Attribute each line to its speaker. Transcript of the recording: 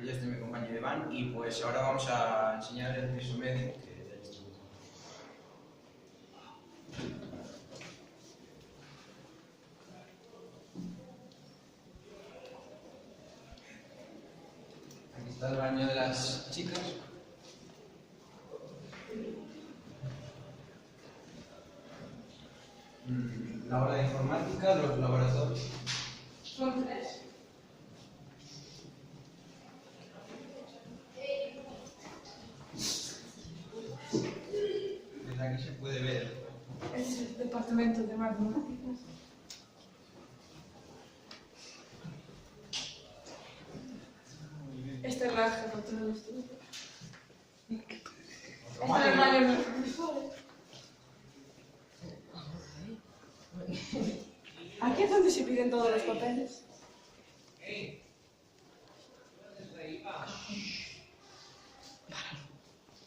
Speaker 1: Yo estoy mi compañero Iván y pues ahora vamos a enseñar el piso medio. Aquí está el baño de las chicas. La aula de informática, los laboratorios.
Speaker 2: Son 3.
Speaker 1: Desde aquí se puede ver.
Speaker 2: Es el departamento de matemáticas. Esta es la jefatura de estudios. Esta es el baño de los profesores. Aquí es donde se piden todos los papeles.